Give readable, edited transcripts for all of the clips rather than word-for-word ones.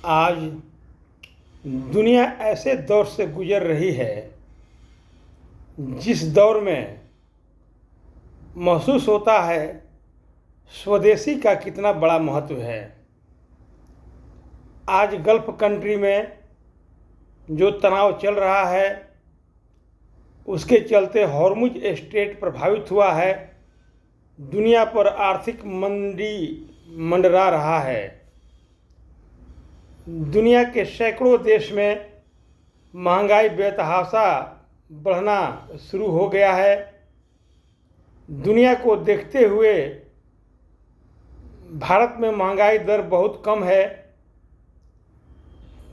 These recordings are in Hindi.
आज दुनिया ऐसे दौर से गुजर रही है जिस दौर में महसूस होता है स्वदेशी का कितना बड़ा महत्व है। आज गल्फ कंट्री में जो तनाव चल रहा है उसके चलते हॉर्मुज स्ट्रेट प्रभावित हुआ है। दुनिया पर आर्थिक मंदी मंडरा रहा है। दुनिया के सैकड़ों देश में महंगाई बेतहाशा बढ़ना शुरू हो गया है। दुनिया को देखते हुए भारत में महंगाई दर बहुत कम है।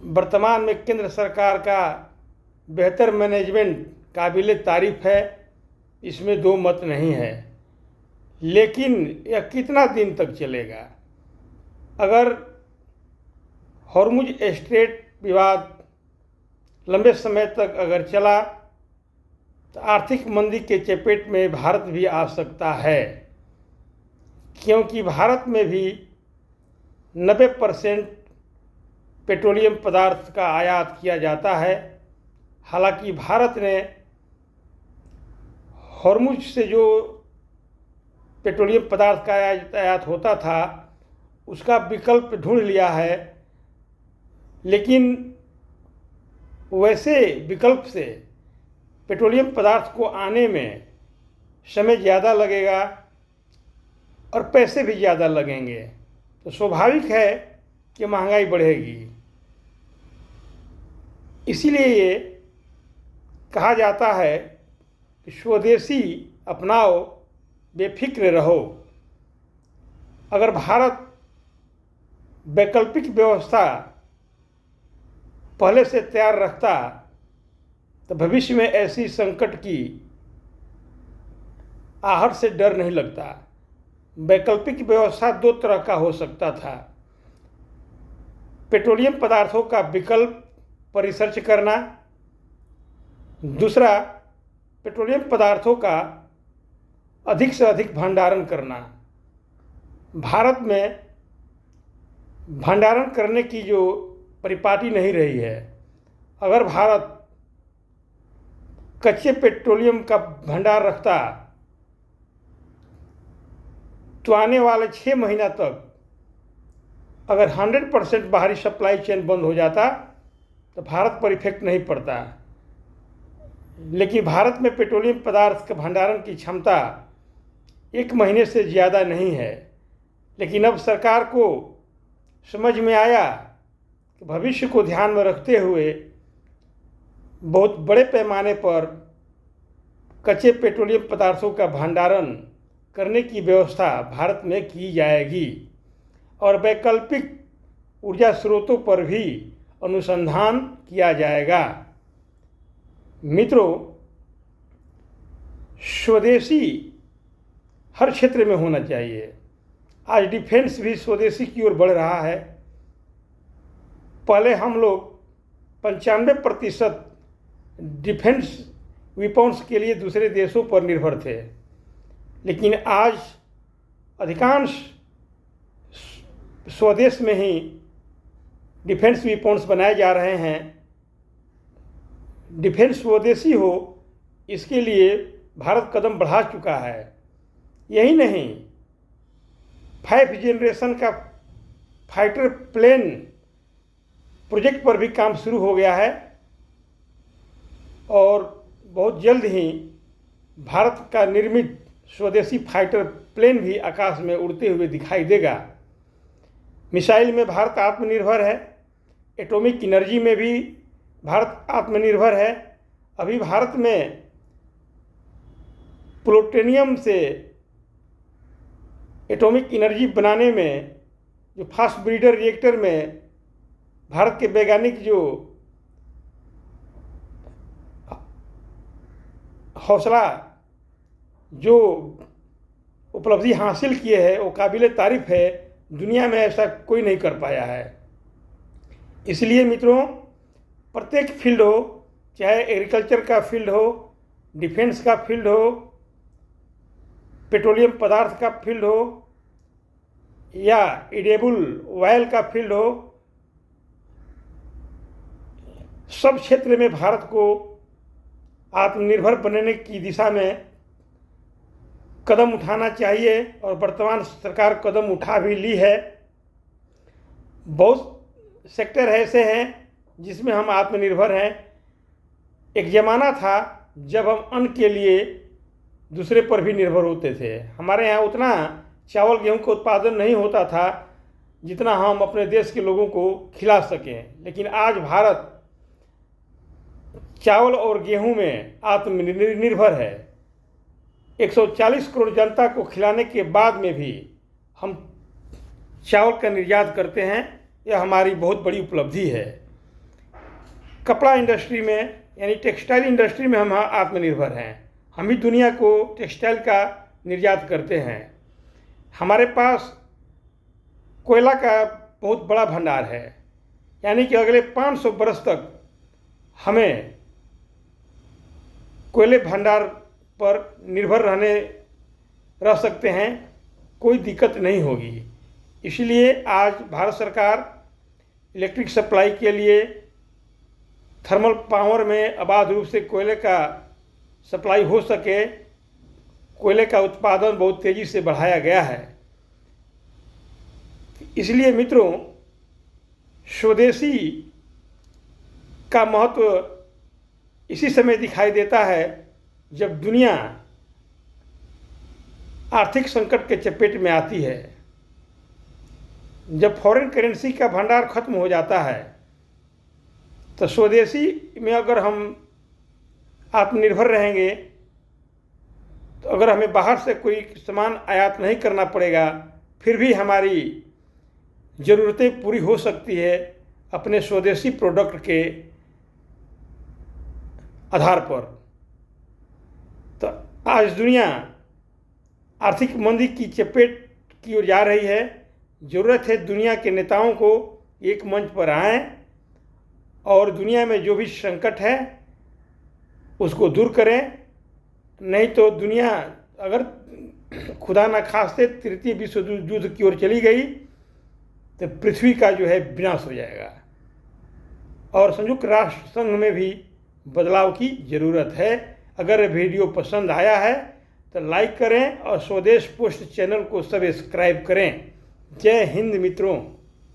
वर्तमान में केंद्र सरकार का बेहतर मैनेजमेंट काबिले तारीफ है, इसमें दो मत नहीं है। लेकिन यह कितना दिन तक चलेगा? अगर हॉर्मुज स्ट्रेट विवाद लंबे समय तक अगर चला तो आर्थिक मंदी के चपेट में भारत भी आ सकता है, क्योंकि भारत में भी 90% पेट्रोलियम पदार्थ का आयात किया जाता है। हालांकि भारत ने हॉर्मुज से जो पेट्रोलियम पदार्थ का आयात होता था उसका विकल्प ढूंढ लिया है, लेकिन वैसे विकल्प से पेट्रोलियम पदार्थ को आने में समय ज़्यादा लगेगा और पैसे भी ज़्यादा लगेंगे, तो स्वाभाविक है कि महंगाई बढ़ेगी। इसीलिए ये कहा जाता है कि स्वदेशी अपनाओ, बेफिक्र रहो। अगर भारत वैकल्पिक व्यवस्था पहले से तैयार रखता तो भविष्य में ऐसी संकट की आहट से डर नहीं लगता। वैकल्पिक व्यवस्था दो तरह का हो सकता था। पेट्रोलियम पदार्थों का विकल्प पर रिसर्च करना, दूसरा पेट्रोलियम पदार्थों का अधिक से अधिक भंडारण करना। भारत में भंडारण करने की जो परिपाटी नहीं रही है। अगर भारत कच्चे पेट्रोलियम का भंडार रखता तो आने वाले 6 महीना तक अगर 100% बाहरी सप्लाई चेन बंद हो जाता तो भारत पर इफेक्ट नहीं पड़ता। लेकिन भारत में पेट्रोलियम पदार्थ का भंडारण की क्षमता 1 महीने से ज़्यादा नहीं है। लेकिन अब सरकार को समझ में आया कि भविष्य को ध्यान में रखते हुए बहुत बड़े पैमाने पर कच्चे पेट्रोलियम पदार्थों का भंडारण करने की व्यवस्था भारत में की जाएगी और वैकल्पिक ऊर्जा स्रोतों पर भी अनुसंधान किया जाएगा। मित्रों, स्वदेशी हर क्षेत्र में होना चाहिए। आज डिफेंस भी स्वदेशी की ओर बढ़ रहा है। पहले हम लोग 95% डिफेंस वेपन्स के लिए दूसरे देशों पर निर्भर थे, लेकिन आज अधिकांश स्वदेश में ही डिफेंस वेपन्स बनाए जा रहे हैं। डिफेंस स्वदेशी हो, इसके लिए भारत कदम बढ़ा चुका है। यही नहीं, 5th जनरेशन का फाइटर प्लेन प्रोजेक्ट पर भी काम शुरू हो गया है और बहुत जल्द ही भारत का निर्मित स्वदेशी फाइटर प्लेन भी आकाश में उड़ते हुए दिखाई देगा। मिसाइल में भारत आत्मनिर्भर है, एटॉमिक एनर्जी में भी भारत आत्मनिर्भर है। अभी भारत में प्लूटोनियम से एटॉमिक एनर्जी बनाने में जो फास्ट ब्रीडर रिएक्टर में भारत के वैज्ञानिक जो हौसला जो उपलब्धि हासिल किए हैं वो काबिले तारीफ है। दुनिया में ऐसा कोई नहीं कर पाया है। इसलिए मित्रों, प्रत्येक फील्ड हो, चाहे एग्रीकल्चर का फील्ड हो, डिफेंस का फील्ड हो, पेट्रोलियम पदार्थ का फील्ड हो या एडिबल ऑयल का फील्ड हो, सब क्षेत्र में भारत को आत्मनिर्भर बनने की दिशा में कदम उठाना चाहिए और वर्तमान सरकार कदम उठा भी ली है। बहुत सेक्टर ऐसे हैं जिसमें हम आत्मनिर्भर हैं। एक ज़माना था जब हम अन्न के लिए दूसरे पर भी निर्भर होते थे। हमारे यहाँ उतना चावल गेहूं का उत्पादन नहीं होता था जितना हम अपने देश के लोगों को खिला सकें, लेकिन आज भारत चावल और गेहूं में आत्मनिर्भर है। 140 करोड़ जनता को खिलाने के बाद में भी हम चावल का निर्यात करते हैं। यह हमारी बहुत बड़ी उपलब्धि है। कपड़ा इंडस्ट्री में यानी टेक्सटाइल इंडस्ट्री में हम आत्मनिर्भर हैं। हम ही दुनिया को टेक्सटाइल का निर्यात करते हैं। हमारे पास कोयला का बहुत बड़ा भंडार है, यानी कि अगले 500 बरस तक हमें कोयले भंडार पर निर्भर रह सकते हैं, कोई दिक्कत नहीं होगी। इसलिए आज भारत सरकार इलेक्ट्रिक सप्लाई के लिए थर्मल पावर में अबाध रूप से कोयले का सप्लाई हो सके, कोयले का उत्पादन बहुत तेज़ी से बढ़ाया गया है। इसलिए मित्रों, स्वदेशी का महत्व इसी समय दिखाई देता है जब दुनिया आर्थिक संकट के चपेट में आती है। जब फॉरेन करेंसी का भंडार खत्म हो जाता है तो स्वदेशी में अगर हम आत्मनिर्भर रहेंगे तो अगर हमें बाहर से कोई सामान आयात नहीं करना पड़ेगा, फिर भी हमारी ज़रूरतें पूरी हो सकती है अपने स्वदेशी प्रोडक्ट के आधार पर। तो आज दुनिया आर्थिक मंदी की चपेट की ओर जा रही है। ज़रूरत है दुनिया के नेताओं को एक मंच पर आएं और दुनिया में जो भी संकट है उसको दूर करें। नहीं तो दुनिया अगर खुदा न खास्ते तृतीय विश्व युद्ध की ओर चली गई तो पृथ्वी का जो है विनाश हो जाएगा और संयुक्त राष्ट्र संघ में भी बदलाव की ज़रूरत है। अगर वीडियो पसंद आया है तो लाइक करें और स्वदेश पोस्ट चैनल को सब्सक्राइब करें। जय हिंद मित्रों।